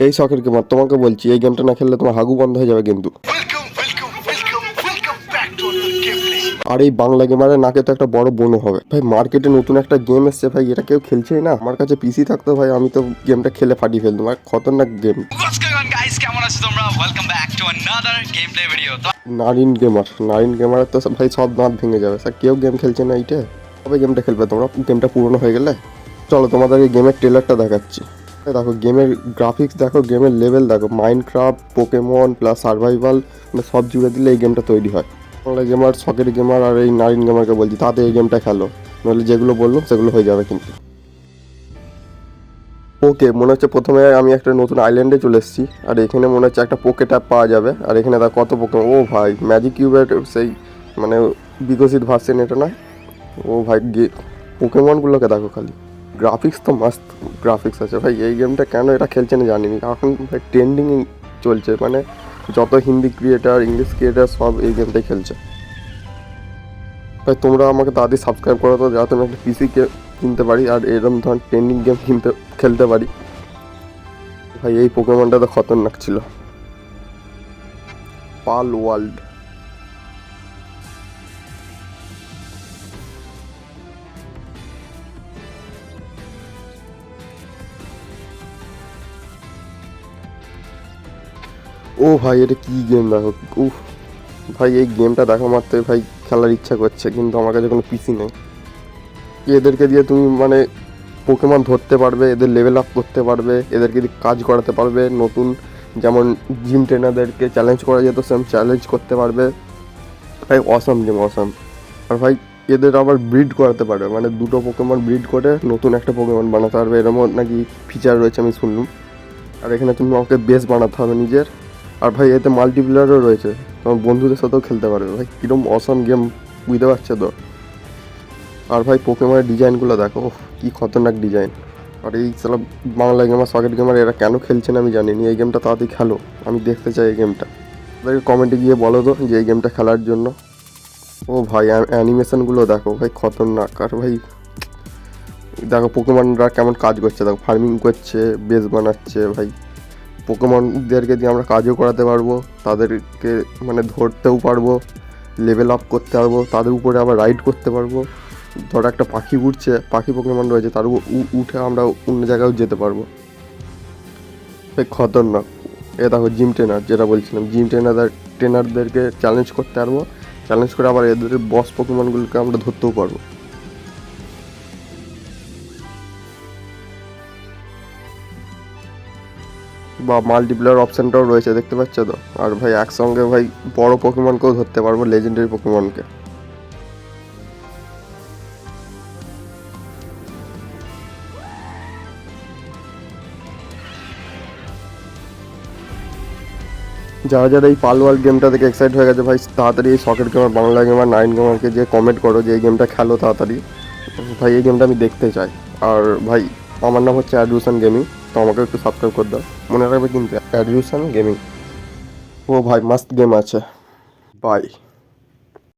এই শখের গেমার তোমাকে বলছি, এই গেমটা না খেললে তোমার হাগু বন্ধ হয়ে যাবে কিন্তু। আর এই বাংলা গেমারের নাকে তো একটা বড় বোনও হবে ভাই। মার্কেটে নতুন একটা গেম এসছে ভাই, এটা কেউ খেলছেই না। আমার কাছে পিসি থাকতো ভাই, আমি তো গেমটা খেলে ফাটিয়ে ফেলতাম। আর খতরনাক গেম। নারিন গেমার তো ভাই সব দাঁত ভেঙে যাবে স্যার, কেউ গেম খেলছে না এইটা। কবে গেমটা খেলবে তোমরা, গেমটা পুরনো হয়ে গেলে? চলো তোমাদেরকে গেমের ট্রেলারটা দেখাচ্ছি। দেখো গেমের গ্রাফিক্স, দেখো গেমের লেভেল, দেখো মাইনক্রাফট, পোকেমন প্লাস সার্ভাইভাল মানে সব জুড়ে দিলে এই গেমটা তৈরি হয়। বাংলা গেমার, সকেট গেমার আর এই নারিন গেমারকে বলছি, তাতে এই গেমটা খেলো, নাহলে যেগুলো বললো সেগুলো হয়ে যাবে কিন্তু। ওকে, মনে হচ্ছে প্রথমে আমি একটা নতুন আইল্যান্ডে চলে এসেছি। আর এখানে মনে হচ্ছে একটা পোকে ট্যাপ পাওয়া যাবে। আর এখানে দেখো কত পোকেমন। ও ভাই, ম্যাজিক কিউবের সেই মানে বিকশিত ভার্সন এটা না? ও ভাই, পোকেমনগুলোকে দেখো খালি। গ্রাফিক্স তো মাস্ত গ্রাফিক্স আছে ভাই। এই গেমটা কেন এটা খেলছে না জানিনি। এখন ভাই ট্রেন্ডিং চলছে, মানে যত হিন্দি ক্রিয়েটার, ইংলিশ ক্রিয়েটার সব এই গেমটাই খেলছে ভাই। তোমরা আমাকে তাড়াতাড়ি সাবস্ক্রাইব করো তো, যাতে আমি একটা পিসি কিনতে পারি আর এরকম ধরনের ট্রেন্ডিং গেম খেলতে পারি ভাই। এই পোকেমনটা তো খতরনাক ছিল। পাল ওয়ার্ল্ড। ও ভাই, এটা কি গেম দেখো। উফ ভাই, এই গেমটা দেখা মাত্রই ভাই খেলার ইচ্ছা করছে, কিন্তু আমার কাছে কোনো পিসি নেই। এদেরকে দিয়ে তুমি মানে পোকেমন ধরতে পারবে, এদের লেভেল আপ করতে পারবে, এদেরকে দিয়ে কাজ করাতে পারবে। নতুন যেমন জিম ট্রেনারদেরকে চ্যালেঞ্জ করা যেত, সেম চ্যালেঞ্জ করতে পারবে ভাই। Awesome game, awesome. আর ভাই এদের আবার ব্রিড করাতে পারবে, মানে দুটো পোকেমন ব্রিড করে নতুন একটা পোকেমন বানাতে পারবে, এরকম নাকি ফিচার রয়েছে আমি শুনলাম। আর এখানে তুমি আমাকে বেস বানাতে হবে নিজের। আর ভাই এতে মাল্টিপ্লেয়ারও রয়েছে, তোমার বন্ধুদের সাথেও খেলতে পারবে ভাই। কীরকম অসাম গেম, বুঝতে পারছো তো? আর ভাই পোকেমনের ডিজাইনগুলো দেখো, কি খতরনাক ডিজাইন। আর এই সালা বাংলা গেমার, সকেট গেমার এরা কেন খেলছে না আমি জানিনি। এই গেমটা তাড়াতাড়ি খেলো, আমি দেখতে চাই এই গেমটা। তাদেরকে কমেন্টে গিয়ে বলো তো যে এই গেমটা খেলার জন্য। ও ভাই, অ্যানিমেশনগুলো দেখো ভাই, খতরনাক। আর ভাই দেখো পোকেমনরা কেমন কাজ করছে, দেখো ফার্মিং করছে, বেস বানাচ্ছে ভাই। পোকেমনদেরকে দিয়ে আমরা কাজও করাতে পারবো, তাদেরকে মানে ধরতেও পারবো, লেভেল আপ করতে পারবো, তাদের উপরে আবার রাইড করতে পারবো। ধরো একটা পাখি উঠছে, পাখি পোকেমন রয়েছে, তার উপর উঠে আমরা অন্য জায়গায়ও যেতে পারবো ভাই। খতরনাক। এ দেখো জিম ট্রেনার, যেটা বলছিলাম, জিম ট্রেনারদেরকে চ্যালেঞ্জ করতে পারবো, চ্যালেঞ্জ করে আবার এদের বস পোকেমনগুলোকে আমরা ধরতেও পারবো। বা মাল্টিপ্লেয়ার অপশানটাও রয়েছে, দেখতে পাচ্ছ তো? আর ভাই একসঙ্গে ভাই বড় পোকেমনকেও ধরতে পারবো, লেজেন্ডারি পোকেমনকে। যারা যারা এই পাল ওয়ার্ল্ড গেমটা থেকে এক্সাইট হয়ে গেছে ভাই, তাড়াতাড়ি এই socket gamer, Bangla gamer, nine গেমারকে যে কমেন্ট করো যে এই গেমটা খেলো তাড়াতাড়ি ভাই। এই গেমটা আমি দেখতে চাই। আর ভাই আমার নাম হচ্ছে অ্যাডভিউশন গেমিং, তো আমাকে একটু সাবস্ক্রাইব করে দাও, মনে রাখবে কিন্তু, অ্যাডভিউশন গেমিং। ও ভাই মাস্ত গেম আছে। বাই।